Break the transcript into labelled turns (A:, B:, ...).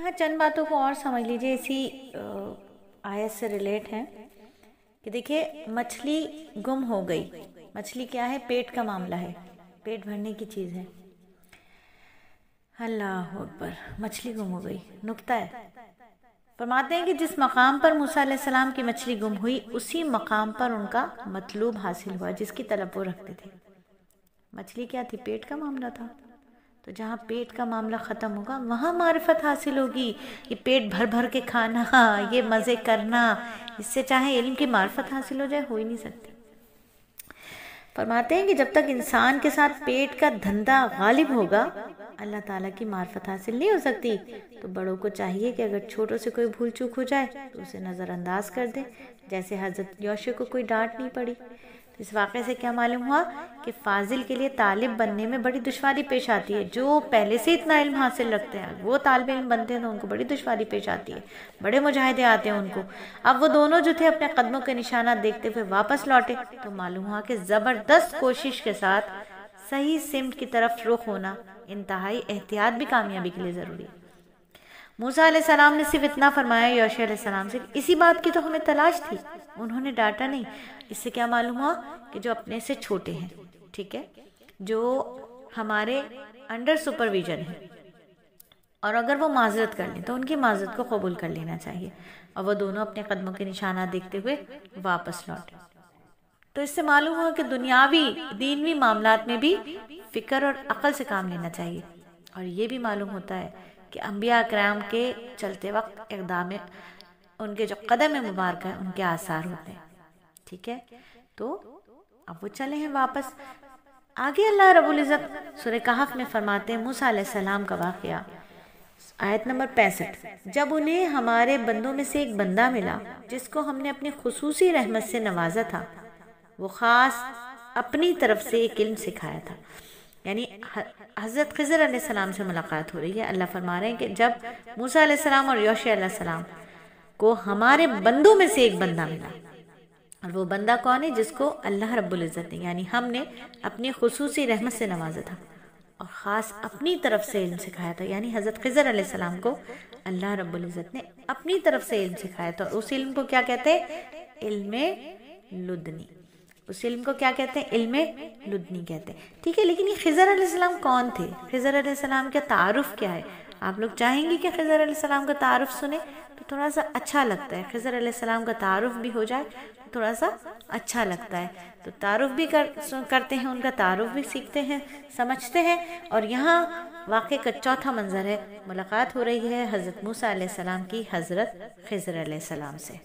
A: यहाँ चंद बातों को और समझ लीजिए, इसी आयत से रिलेट है कि देखिए मछली गुम हो गई। मछली क्या है? पेट का मामला है, पेट भरने की चीज़ है। अल्लाह अकबर, मछली गुम हो गई, नुक्ता है। फरमाते हैं कि जिस मकाम पर मूसा अलैहिस्सलाम की मछली गुम हुई, उसी मकाम पर उनका मतलूब हासिल हुआ, जिसकी तलब वो रखते थे। मछली क्या थी? पेट का मामला था। तो जहाँ पेट का मामला ख़त्म होगा वहाँ मारिफत हासिल होगी। ये पेट भर भर के खाना, ये मज़े करना, इससे चाहे इल्म की मारिफत हासिल हो जाए, हो ही नहीं सकती। फरमाते हैं कि जब तक इंसान के साथ पेट का धंधा गालिब होगा, अल्लाह ताला की मारिफत हासिल नहीं हो सकती। तो बड़ों को चाहिए कि अगर छोटों से कोई भूल चूक हो जाए तो उसे नज़रअंदाज कर दे, जैसे हज़रत योशे को कोई डांट नहीं पड़ी। तो इस वाक़े से क्या मालूम हुआ कि फाजिल के लिए तालिब बनने में बड़ी दुश्वारी पेश आती है। जो पहले से इतना इल्म हासिल रखते हैं, वो तालिब इल्म बनते हैं तो उनको बड़ी दुश्वारी पेश आती है, बड़े मुजाहिदे आते हैं उनको। अब वो दोनों जो थे अपने कदमों के निशाना देखते हुए वापस लौटे, तो मालूम हुआ कि ज़बरदस्त कोशिश के साथ सही सिमत की तरफ रुख होना, इंतहाई एहतियात भी कामयाबी के लिए ज़रूरी है। मूसा अलैहिस्सलाम ने सिर्फ इतना फरमाया योशे अलैहिस्सलाम से, इसी बात की तो हमें तलाश थी, उन्होंने डांटा नहीं। इससे क्या मालूम हुआ कि जो अपने से छोटे हैं, ठीक है, जो हमारे अंडर सुपरविजन है, और अगर वो माजरत कर लें तो उनकी माजरत को कबूल कर लेना चाहिए। और वो दोनों अपने कदमों के निशाना देखते हुए वापस लौटे। तो इससे मालूम हुआ कि दुनियावी दीनवी मामलात में भी फिक्र और अकल से काम लेना चाहिए। और ये भी मालूम होता है कि अंबिया कराम के चलते वक्त इक़दाम, उनके जो कदम मुबारक है, उनके आसार होते हैं, ठीक है। तो अब वो चले हैं वापस। आगे अल्लाह रब्बुल इज़्ज़त सूरह कहफ में फरमाते हैं मूसा अलैहिस्सलाम का वाक़या, आयत नंबर 65, जब उन्हें हमारे बंदों में से एक बंदा मिला जिसको हमने अपनी खुसूसी रहमत से नवाजा था, वो ख़ास अपनी तरफ से एक इल्म सिखाया था। यानी हज़रत खिज़र अलैहिस्सलाम से मुलाकात हो रही है। अल्लाह फरमा रहे हैं कि जब मूसा अलैहिस्सलाम और योशे अलैहिस्सलाम को हमारे बंदों में से एक बंदा मिला, और वो बंदा कौन है? जिसको अल्लाह रब्बुल इज़्ज़त ने, यानी हमने अपनी खुसूसी रहमत से नवाजा था और ख़ास अपनी तरफ से इल्म सिखाया था। यानी हज़रत खिज़र अलैहिस्सलाम को अल्लाह रब्बुल इज़्ज़त ने अपनी तरफ से इल्म सिखाया था। उस इल्म को क्या कहते हैं? इल्मे लुदनी। उस इल्म को क्या कहते हैं? इल्मे लुदनी कहते हैं, ठीक है। लेकिन ये खिज़र अलैहिस्सलाम कौन थे? खिज़र अलैहिस्सलाम का तारुफ क्या है? आप लोग चाहेंगे कि खिज़र अलैहिस्सलाम का तारुफ सुने तो थोड़ा सा अच्छा लगता है। खिज़र अलैहिस्सलाम का तारुफ भी हो जाए तो थोड़ा सा अच्छा लगता है। तो तारुफ भी करते हैं, उनका तारुफ भी सीखते हैं, समझते हैं। और यहाँ वाक़े का चौथा मंजर है, मुलाकात हो रही है हज़रत मूसा अलैहिस्सलाम की हज़रत खिज़र अलैहिस्सलाम से।